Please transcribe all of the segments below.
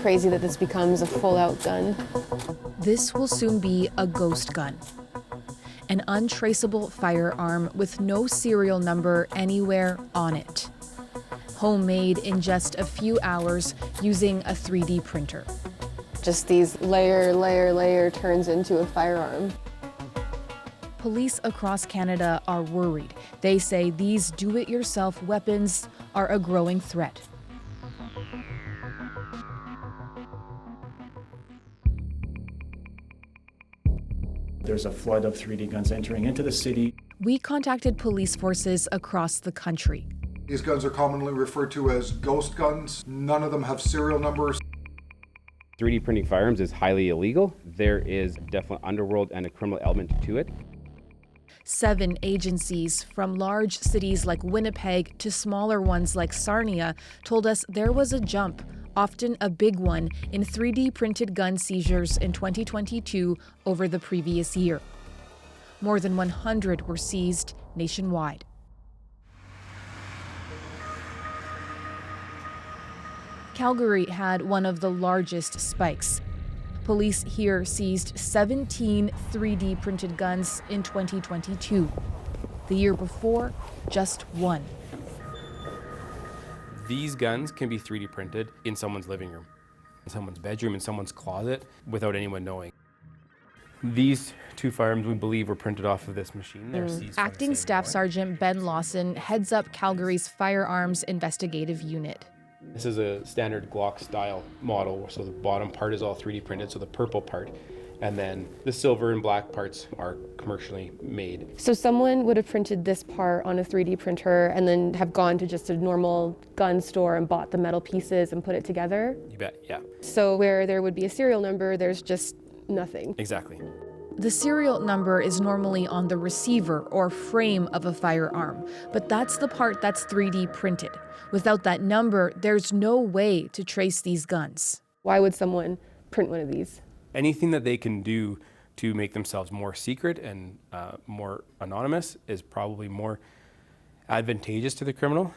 crazy that this becomes a full-out gun. This will soon be a ghost gun. An untraceable firearm with no serial number anywhere on it. Homemade in just a few hours using a 3D printer. Just these layer turns into a firearm. Police across Canada are worried. They say these do-it-yourself weapons are a growing threat. There's a flood of 3D guns entering into the city. We contacted police forces across the country. These guns are commonly referred to as ghost guns. None of them have serial numbers. 3D printing firearms is highly illegal. There is definitely underworld and a criminal element to it. 7 agencies, from large cities like Winnipeg to smaller ones like Sarnia, told us there was a jump, often a big one, in 3D printed gun seizures in 2022 over the previous year. More than 100 were seized nationwide. Calgary had one of the largest spikes. Police here seized 17 3D printed guns in 2022. The year before, just 1. These guns can be 3D printed in someone's living room, in someone's bedroom, in someone's closet, without anyone knowing. These 2 firearms, we believe, were printed off of this machine. They're seized from the Acting same Staff warrant. Sergeant Ben Lawson heads up Calgary's Firearms Investigative Unit. This is a standard Glock style model, so the bottom part is all 3D printed, so the purple part, and then the silver and black parts are commercially made. So someone would have printed this part on a 3D printer and then have gone to just a normal gun store and bought the metal pieces and put it together? You bet, yeah. So where there would be a serial number, there's just nothing. Exactly. The serial number is normally on the receiver or frame of a firearm, but that's the part that's 3D printed. Without that number, there's no way to trace these guns. Why would someone print one of these? Anything that they can do to make themselves more secret and more anonymous is probably more advantageous to the criminal.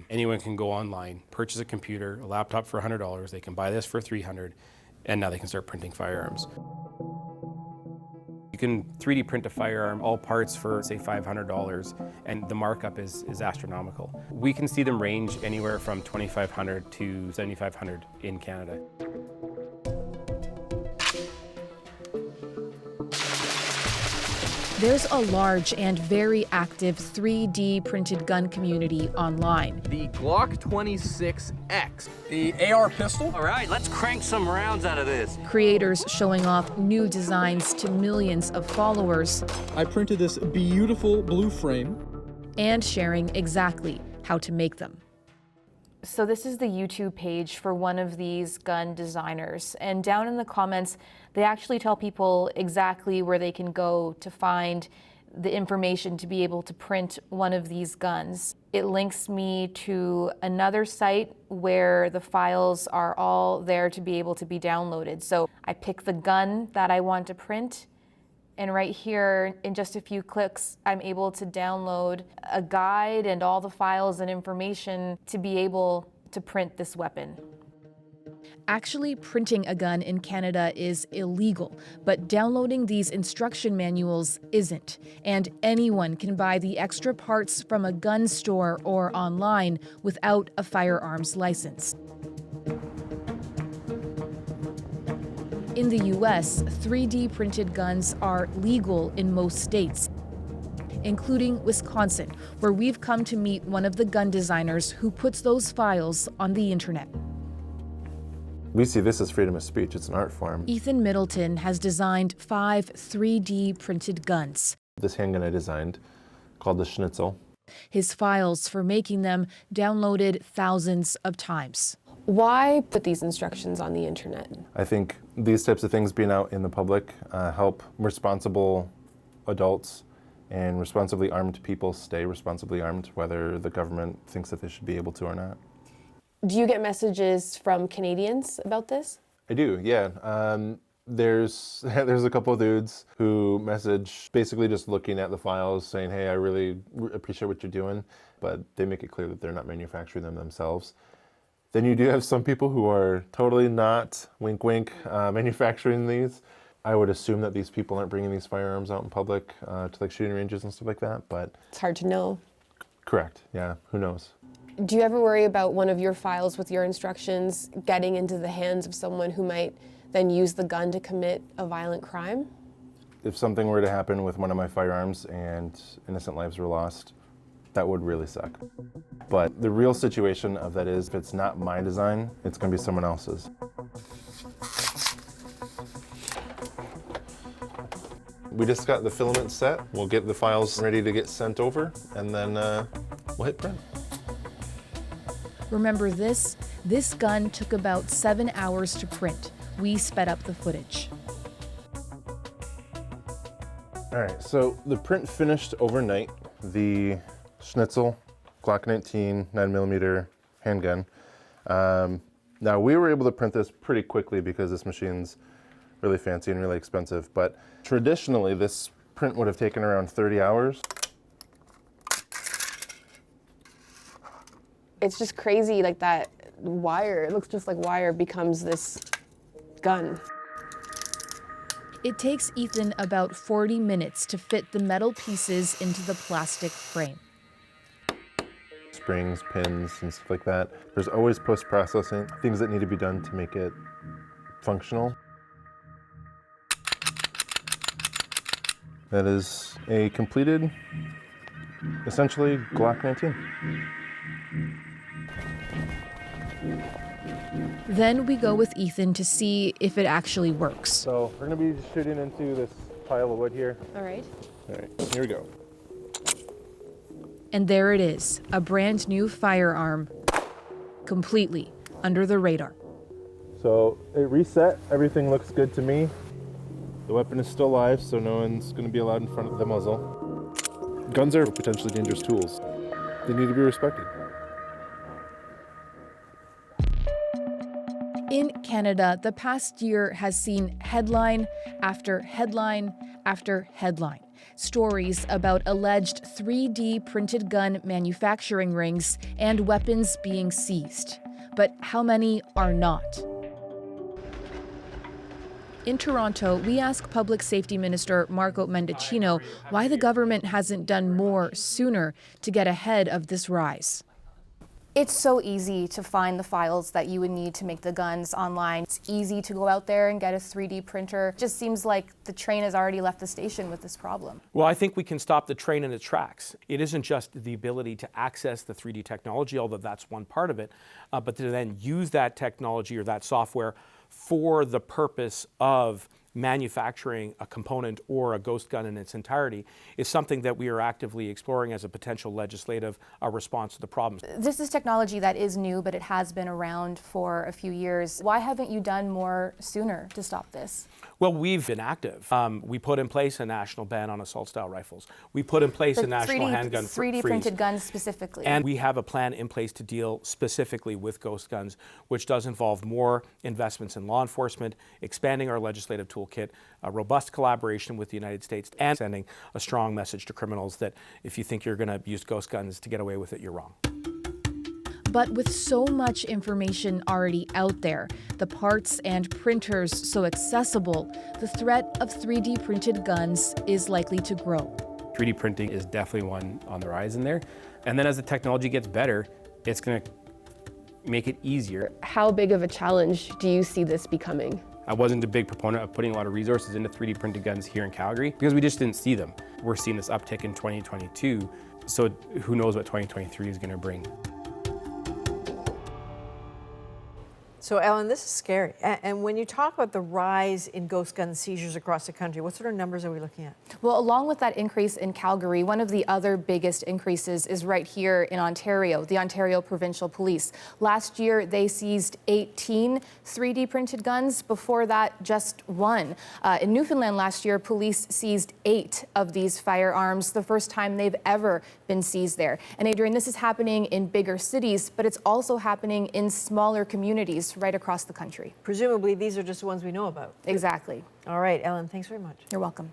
Anyone can go online, purchase a computer, a laptop for $100, they can buy this for $300, and now they can start printing firearms. You can 3D print a firearm, all parts for, say, $500, and the markup is astronomical. We can see them range anywhere from $2,500 to $7,500 in Canada. There's a large and very active 3D printed gun community online. The Glock 26X, the AR pistol. All right, let's crank some rounds out of this. Creators showing off new designs to millions of followers I printed this beautiful blue frame. and sharing exactly how to make them. So this is the YouTube page for one of these gun designers, and down in the comments they actually tell people exactly where they can go to find the information to be able to print one of these guns. It links me to another site where the files are all there to be able to be downloaded. So I pick the gun that I want to print, and right here, in just a few clicks, I'm able to download a guide and all the files and information to be able to print this weapon. Actually printing a gun in Canada is illegal, but downloading these instruction manuals isn't. And anyone can buy the extra parts from a gun store or online without a firearms license. In the US, 3D printed guns are legal in most states, including Wisconsin, where we've come to meet one of the gun designers who puts those files on the internet. We see this as freedom of speech. It's an art form. Ethan Middleton has designed 5 3D printed guns. This handgun I designed, called the Schnitzel. His files for making them downloaded thousands of times. Why put these instructions on the internet? I think these types of things being out in the public help responsible adults and responsibly armed people stay responsibly armed, whether the government thinks that they should be able to or not. Do you get messages from Canadians about this? I do, yeah. There's a couple of dudes who message basically just looking at the files saying, hey, I really appreciate what you're doing, but they make it clear that they're not manufacturing them themselves. Then you do have some people who are totally not, wink wink, manufacturing these. I would assume that these people aren't bringing these firearms out in public to like shooting ranges and stuff like that, but... It's hard to know. Correct, yeah, who knows? Do you ever worry about one of your files with your instructions getting into the hands of someone who might then use the gun to commit a violent crime? If something were to happen with one of my firearms and innocent lives were lost, that would really suck. But the real situation of that is, if it's not my design, it's going to be someone else's. We just got the filament set. We'll get the files ready to get sent over, and then we'll hit print. Remember this? This gun took about 7 hours to print. We sped up the footage. All right, so the print finished overnight. The Schnitzel Glock 19 9mm handgun. Now we were able to print this pretty quickly because this machine's really fancy and really expensive, but traditionally this print would have taken around 30 hours. It's just crazy, like that wire, it looks just like wire, becomes this gun. It takes Ethan about 40 minutes to fit the metal pieces into the plastic frame. Springs, pins, and stuff like that. There's always post-processing, things that need to be done to make it functional. That is a completed, essentially, Glock 19. Then we go with Ethan to see if it actually works. So we're going to be shooting into this pile of wood here. All right. All right, here we go. And there it is, a brand new firearm, completely under the radar. So it reset, everything looks good to me. The weapon is still live, so no one's going to be allowed in front of the muzzle. Guns are potentially dangerous tools. They need to be respected. In Canada, the past year has seen headline after headline after headline. Stories about alleged 3D printed gun manufacturing rings and weapons being seized. But how many are not? In Toronto, we ask Public Safety Minister Marco Mendicino why the government hasn't done more sooner to get ahead of this rise. It's so easy to find the files that you would need to make the guns online. It's easy to go out there and get a 3D printer. It just seems like the train has already left the station with this problem. Well, I think we can stop the train in its tracks. It isn't just the ability to access the 3D technology, although that's one part of it, but to then use that technology or that software for the purpose of manufacturing a component or a ghost gun in its entirety is something that we are actively exploring as a potential legislative response to the problems. This is technology that is new, but it has been around for a few years. Why haven't you done more sooner to stop this? Well, we've been active. We put in place a national ban on assault-style rifles. We put in place a national handgun freeze. 3D printed guns specifically. And we have a plan in place to deal specifically with ghost guns, which does involve more investments in law enforcement, expanding our legislative toolkit, a robust collaboration with the United States, and sending a strong message to criminals that if you think you're going to use ghost guns to get away with it, you're wrong. But with so much information already out there, the parts and printers so accessible, the threat of 3D printed guns is likely to grow. 3D printing is definitely one on the rise in there. And then as the technology gets better, it's going to make it easier. How big of a challenge do you see this becoming? I wasn't a big proponent of putting a lot of resources into 3D printed guns here in Calgary because we just didn't see them. We're seeing this uptick in 2022, so who knows what 2023 is going to bring. So, Ellen, this is scary. And when you talk about the rise in ghost gun seizures across the country, what sort of numbers are we looking at? Well, along with that increase in Calgary, one of the other biggest increases is right here in Ontario, the Ontario Provincial Police. Last year, they seized 18 3D printed guns. Before that, just one. In Newfoundland last year, police seized 8 of these firearms, the first time they've ever been seized there. And Adrienne, this is happening in bigger cities, but it's also happening in smaller communities right across the country. Presumably, these are just the ones we know about. Exactly. All right, Ellen, thanks very much. You're welcome.